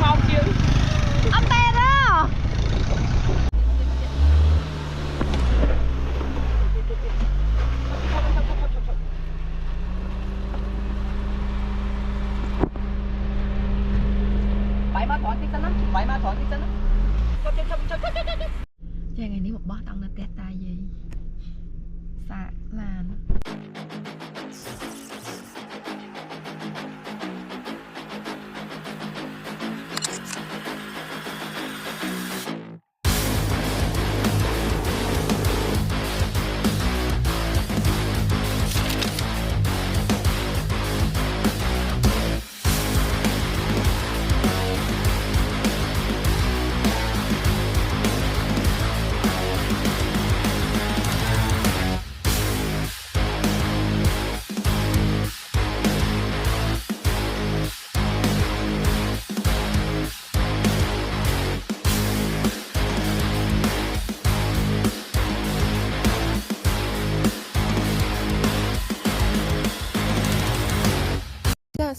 mau chưa ông tè đó bảy má thoáng tí chân lắm bảy má thoáng tí chân lắm trời ngày đi một bó tông là tẹt tai gì xạ làn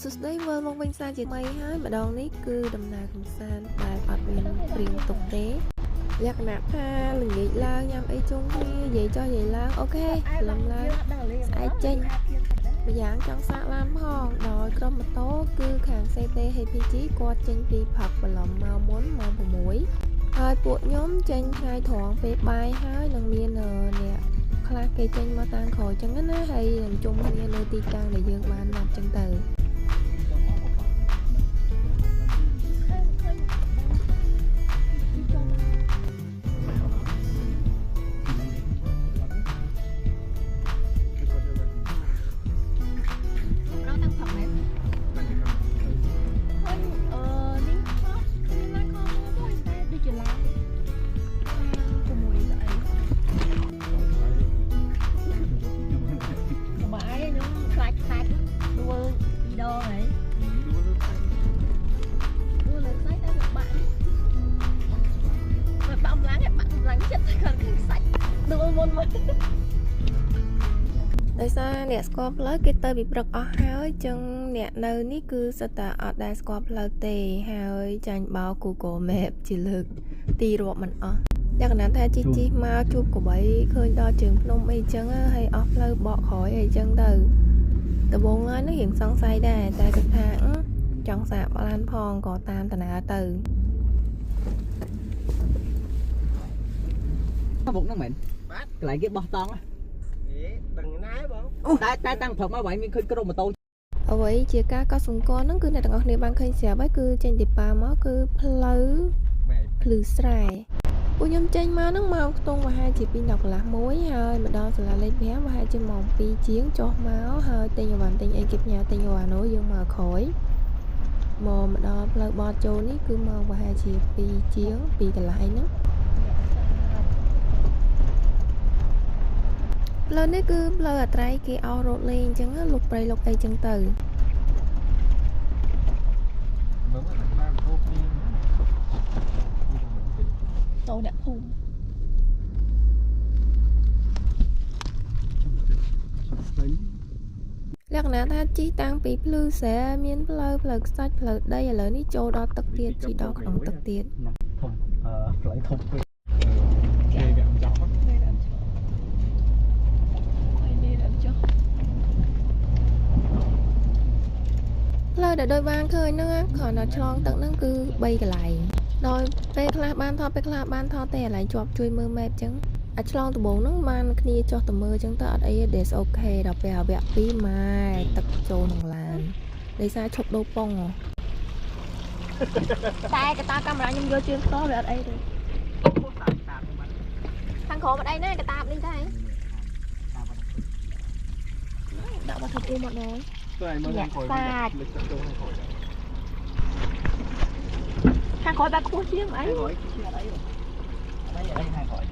สุดได้เวอร์มองเป็นซาจิตไม่ให้มาดองนี่คือดำนาของซานแต่ปัดเวียนเปลี่ยนตกเต้อยากหนักผ้าหรือใหญ่ล่างยำไอจุ้งนี่ใหญ่choใหญ่ล่างโอเคลำล่างไอเจนมาอย่างจังสะลามห้องดอยกรมโต๊ะคือขางเซเต้ให้พี่จีกอดเจนปีผักบลอมเมาม้วนเมาผัวมุ้ยหอยปวดย้อมเจนชายถองไปใบให้นางเมียนเนี่ยคลาเกเจนมาตางขอจังนั้นนะให้จุ่มเมียนตีกลางđể dương bàn làmจังเตอដោយសារអ្នកស្គាល់ផ្លូវគេទៅពីព្រឹកអស់ហើយចឹងអ្នកនៅនេះគឺសិតតែអត់ដែលស្គាល់ផ្លូវទេហើយចាញ់បោ Google Map ជាលើកទីរាប់មិនអស់លក្ខណៈថាជីមកជួបកបីឃើញដល់ជើងភ្នំអីចឹងហើយអស់ផ្លូវបកក្រោយអីចឹងទៅដំបូងឡើយនឹងរៀងសង្ស័យដែរតែគាត់ថាចង់សាកបានផងក៏តាមតាណាទៅមុខហ្នឹងមែនកន្លែងគេបោះតង់ដឹងណាបងតែតាំងព្រឹកមកវិញមានឃើញក្រុមម៉ូតូអ្វីជាការកត់សម្គាល់ហ្នឹងគឺអ្នកទាំងអស់គ្នាបានឃើញស្រាប់ហើយគឺចេញពីប៉ាមកគឺផ្លូវភ្លឺស្រែពួកខ្ញុំចេញមកហ្នឹងមកខ្ទង់ប្រហែលជា2 10កន្លះមួយហើយមកដល់សាលាលេខ5ប្រហែលជាម៉ោង2ជាងចុះមកហើយទិញអីវ៉ាន់ទិញអីគេផ្ញើទិញអីវ៉ាន់នោះយើងមកក្រោយមកដល់ផ្លូវបត់ចូលនេះគឺមកប្រហែលជា2ជាង2កន្លះអីហ្នឹងផ្លូវនេះគឺផ្លូវអាត្រៃគេអស់រត់លេងអញ្ចឹងលុកព្រៃលុកអីចឹងទៅតោអ្នកភូមិលក្ខណៈថាជីតាំងពីភ្លឺស្រែមានផ្លូវខ្សាច់ផ្លូវដីឥឡូវនេះចូលដល់ទឹកទៀតជីដល់ក្នុងទឹកទៀតធំផ្លូវធំពេកគេវាចង់ផ្លូវដែលដូចបានឃើញហ្នឹងគ្រាន់តែឆ្លងទឹកហ្នឹងគឺ3កន្លែងដោយពេលខ្លះបានថតពេលខ្លះបានថតតែកន្លែងជាប់ជួយមើល map អញ្ចឹងអាចឆ្លងដំបូងហ្នឹងបានគ្នាចុះទៅមើលអញ្ចឹងទៅអត់អីទេ that's okay ដល់ពេលវគ្គ2ម៉ែទឹកចូលក្នុងឡានដោយសារឈប់ដូរប៉ុងតែកតាកាមេរ៉ាខ្ញុំយកជើងផ្ទាល់វាអត់អីទេខាងក្រោមអត់អីណាកតាបនេះដែរដាក់មកធ្វើមកដល់សាច់ខាងក្រោយបែបខ្ពស់ជាងអីអីខាងក្រោយ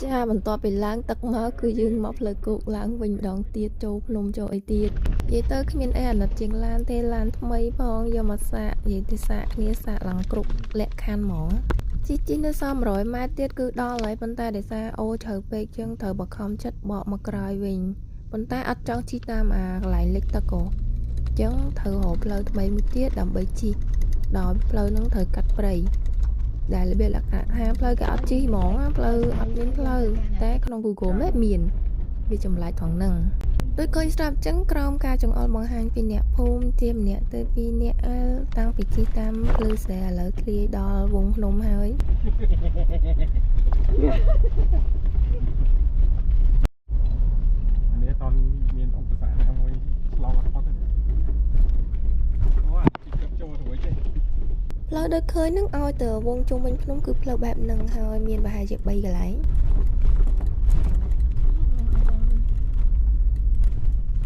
ចាបន្ទាប់ពីឡើងទឹកមកគឺយើងមកផ្លូវគោកឡើងវិញម្ដងទៀតចូលភ្នំចូលអីទៀតនិយាយទៅគ្មានអីអាណិតជាងឡានទេឡានថ្មីផងយកមកសាកនិយាយទៅសាកគ្នាសាកឡើងគ្រប់លក្ខខណ្ឌហ្មង ជីនៅសម100ម៉ែត្រទៀតគឺដល់ហើយប៉ុន្តែដោយសារអូជ្រៅពេកជាងត្រូវបខំចិត្តបកមកក្រោយវិញប៉ុន្តែអត់ចង់ជីតាមអាកន្លែងលិចទឹកអញ្ចឹងត្រូវរកផ្លូវថ្មីមួយទៀតដើម្បីជីដល់ផ្លូវនឹងត្រូវកាត់ព្រៃដែលរបៀបលក្ខណៈថាផ្លូវគេអត់ជីហ្មងផ្លូវអត់មានផ្លូវតែក្នុង Google Map មានវាចម្លែកត្រង់ហ្នឹងដូចឃើញស្រាប់អញ្ចឹងក្រោមការចង្អុលបង្ហាញពីអ្នកភូមិជាម្នាក់ទៅពីអ្នកតាំងពីជីតាមភ្លឺស្រែឥឡូវធ្លាយដល់វងភ្នំហើយ នេះតនមានឧបសគ្គណាមួយឆ្លងអត់ផុតទេអូអាជីកចូលទៅវិញទេ ផ្លូវដូចឃើញនឹងឲ្យទៅវងជុំវិញភ្នំគឺផ្លូវបែបហ្នឹងហើយមានប្រហែលជា3កន្លែង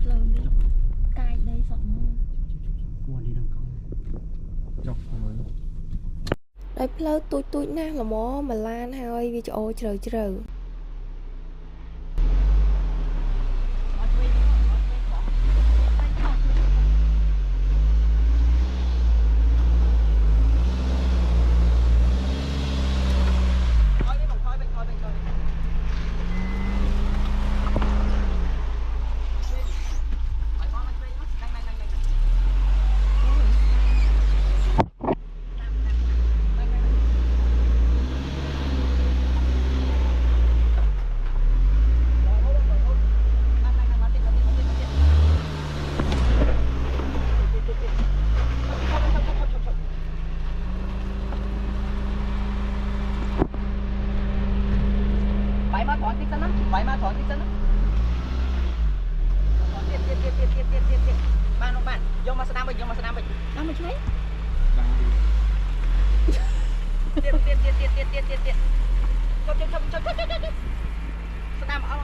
ផ្លូវនេះកាយដីសក់មកគួរនេះនឹងកោចុះមើលដោយផ្លូវទូចណាស់ល្មមម្លានហើយវាច្អូជ្រៅជ្រៅ Bảy má thọn tí chân lắm, bảy má thọn tí chân lắm. Tiết. Bạn không bạn, vô mà Saddam vô mà Saddam vậy. Đâu mà chú ấy? Tiết. Chụp. Saddam ở.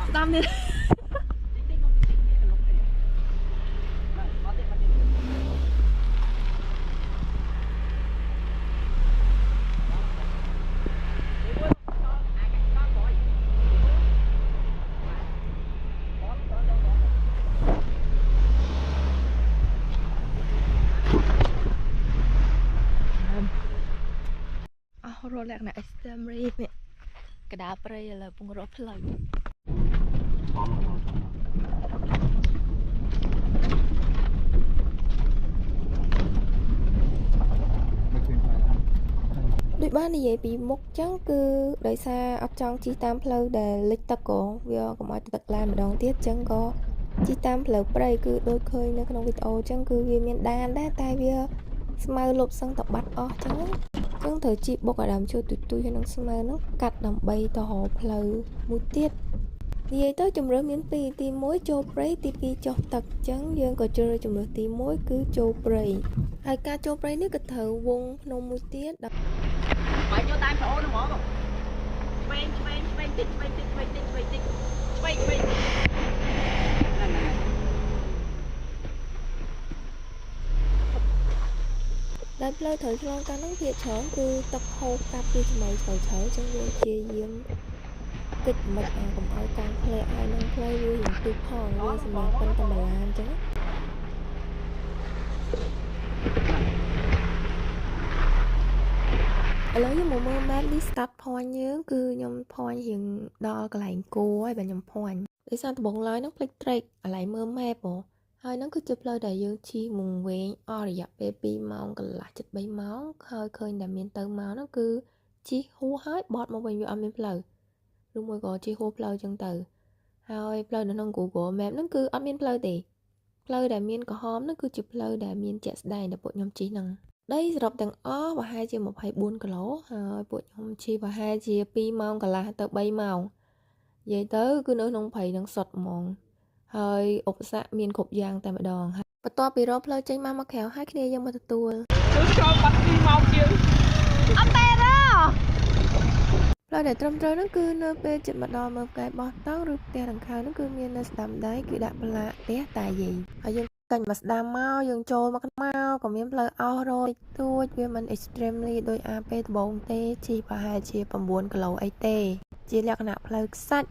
Saddam đi. Rồi lạc này extreme nè cái đá prey là bung rộp lầnដូចបាននិយាយពីមុខចឹងគឺដោយសារអត់ចង់ជិះតាមផ្លូវដែលលិចទឹកក៏វាកុំឲ្យទឹកឡើងម្ដងទៀតចឹងក៏ជិះតាមផ្លូវព្រៃគឺដូចឃើញនៅក្នុងវីដេអូចឹងគឺវាមានដានដែរតែវាស្មៅលុបសឹងតបាត់អស់ចឹងត្រូវជីបុកឲ្យដើមជួយទុយហើយនឹងស្មៅនោះកាត់ដើម្បីទៅរកផ្លូវមួយទៀតនិយាយទៅជំរឿមាន2ទី1ចូលព្រៃទី2ចុះទឹកចឹងយើងក៏ជ្រើសជំរឿទី1គឺចូលព្រៃហើយការចូលព្រៃនេះក៏ត្រូវវងភ្នំមួយទៀតបាយចូលតាមប្អូនហ្មងឆ្វេងតិចដែលផ្លូវត្រូវឆ្លងកាត់ហ្នឹងភាគច្រើនគឺទឹកហូរកាត់ពីថ្មីជ្រៅចឹងយើងព្យាយាមគិតមិនកុំឲ្យកង់ផ្លែឲ្យនឹងផ្លូវវារៀងទូផងវាសម្រាប់ប៉ុនតែម្លានចឹងឥឡូវខ្ញុំមកមើល map នេះ start point យើងគឺខ្ញុំ point រៀងដល់កន្លែងគោហើយបើខ្ញុំ point ដោយសារដំបងឡើយហ្នឹងភ្លេច trek កន្លែងមើល map ហ៎ហើយហ្នឹងគឺជាផ្លូវដែលយើងជិះមុងវែងអស់រយៈពេល2ម៉ោងកន្លះជិត3ម៉ោងហើយឃើញតែមានទៅមកហ្នឹងគឺជិះហួសហើយបត់មកវិញវាអត់មានផ្លូវឬមួយក៏ជិះហួសផ្លូវចឹងទៅហើយផ្លូវនៅក្នុង Google Map ហ្នឹងគឺអត់មានផ្លូវទេផ្លូវដែលមានក្រហមហ្នឹងគឺជាផ្លូវដែលមានជាក់ស្ដែងដែលពួកខ្ញុំជិះហ្នឹងដីសរុបទាំងអស់ប្រហែលជា24គីឡូហើយពួកខ្ញុំជិះប្រហែលជា2ម៉ោងកន្លះទៅ3ម៉ោងនិយាយទៅគឺនៅក្នុងព្រៃហ្នឹងសុទ្ធហ្មងហើយឧបសគ្គមានគ្រប់យ៉ាងតែម្ដងហើយបន្ទាប់ពីរកផ្លូវចេញមកក្រៅហើយគ្នាយើងមកទទួលចូលបាត់2ម៉ោងជាងអត់ទេផ្លូវដែលត្រឹមត្រូវហ្នឹងគឺនៅពេលជិតមកដល់មើលផ្កាយបោះតង់ឬផ្ទះដង្ខៅហ្នឹងគឺមាននៅស្ដាំដៃគឺដាក់បន្លាផ្ទះតាយាយហើយយើងកាញ់មកស្ដាំមកយើងចូលមកក៏មានផ្លូវអស់រយទួចវាមិន extremely ដោយអាពេលដំបូងទេជិះប្រហែលជា9គីឡូអីទេជាលក្ខណៈផ្លូវខ្សាច់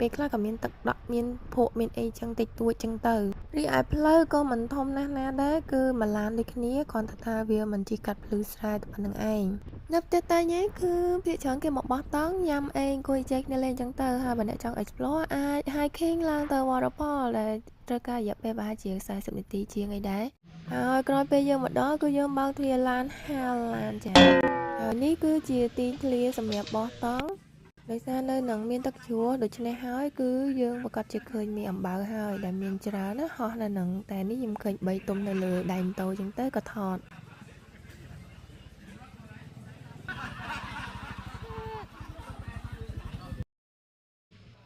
ពេលខ្លះក៏មានទឹកដក់មានភក់មានអីចឹងតិចតួចចឹងទៅរីឯផ្លូវក៏មិនធំណាស់ណាដែរគឺមួយឡានដូចគ្នាគ្រាន់តែថាវាមិនជិះកាត់ភ្លឺស្រែតែប៉ុណ្្នឹងឯង nhập tới tay nhé cứ việc chọn cái một bó tón nhâm em coi check lên chẳng tờ hai bạn đã chọn explore ai hai khen lang tờ waterfall là trời ca dập bé ba chiếc sai sự tí chia ngày đấy rồi coi bây giờ một đó cứ dương bao thuyền lan hà lan chả rồi ní cứ chia tí clear sầm nhập bó tón để ra nơi nắng miền tắc chúa được cho nên hỏi cứ dương và cọt chỉ khơi mi ẩm bảo hơi để miền trà nó họ là nắngแต่นี่ยังเคยใบตุ่มในเลยđành tôi chẳng tới có thọt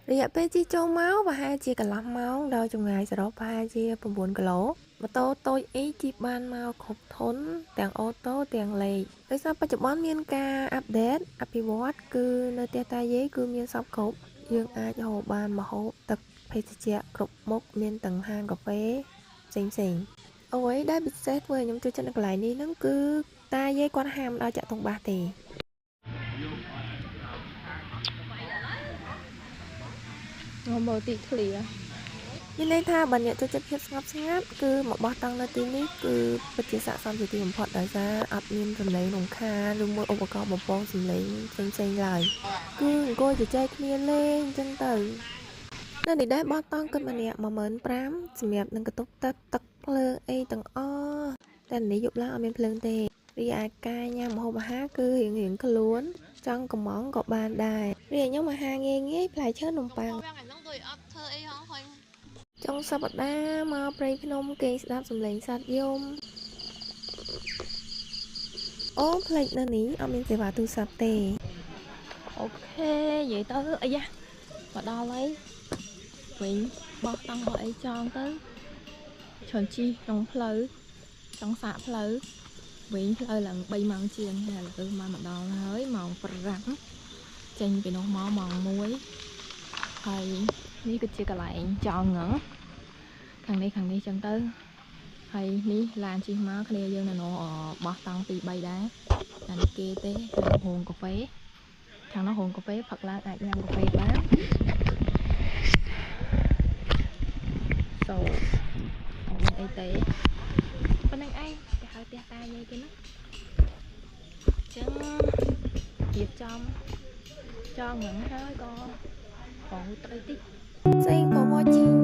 rỉa pe chi châu máu và hai chia cả lắm máu đâu trong ngày sau đó ba chia phần buồn cả lỗ mà tôi ý chi ban mau khục thốn tiền ô tô tiền lệ để sao bây giờ bón miên ca update update cứ nơi tia tai giấy cứ miên sắp khục dương ai cho hồ ban mà hồ tật phải chia cục mốc miên tầng hang cà phê xinh ôi đã bị xét với nhóm chơi chân được lại đi nó cứ tai giấy quan ham đau chạy thùng ba thì ngon bầu tị thủy à មានន័យថាបើអ្នកចូលចិត្តភាពស្ងប់ស្ងាត់គឺមកបោះតង់នៅទីនេះគឺពិតជាស័ក្តិសមជាទីបំផុតដោយសារអត់មានសំឡេងរំខានឬមួយឧបករណ៍បំពងសំឡេងផ្សេងៗឡើយគឺអង្គុយជជែកគ្នាលេងអញ្ចឹងទៅនៅនេះដែរបោះតង់គិតម្នាក់ 15,000 សម្រាប់នឹងកតុកទឹកភ្លើងអីទាំងអស់តែនេះយប់ឡើងអត់មានភ្លើងទេរីឯការញ៉ាំម្ហូបអាហារគឺរៀងខ្លួនចង់កំងក៏បានដែររីឯខ្ញុំអាហារងាយផ្លែឈើនំប៉័ង trongសប្តាហ៍មកព្រៃភ្នំគេស្ដាប់សំឡេងសត្វយំអូផ្លេចនៅនេះអត់មានសេវាទូរស័ព្ទទេ អូខេនិយាយទៅអីយ៉ាមកដល់ហើយវិញបោះតង់បោះអីចងទៅច្រើនជីក្នុងផ្លូវចង់សាកផ្លូវវិញផ្លូវឡើង3ម៉ោងជាងហើយឥឡូវមកដល់ហើយម៉ោង5ចេញពីនោះមកម៉ោង1ហើយនេះគឺជាកន្លែងចងហ្នឹងខាងនេះចឹងទៅហើយនេះឡានជិះមកគ្នាយើងនៅនោះបោះតង់2 3ដែរតែនេះគេទេខាងរោងកាហ្វេខាងនោះរោងកាហ្វេផឹកឡើងអាចញ៉ាំកាហ្វេបានសូអត់មានអីទេប៉ុណ្្នឹងឯងគេហៅផ្ទះតាយាយគេណាចឹងរៀបចំចងហ្នឹងហើយក៏បងត្រីតិច Thanks for watching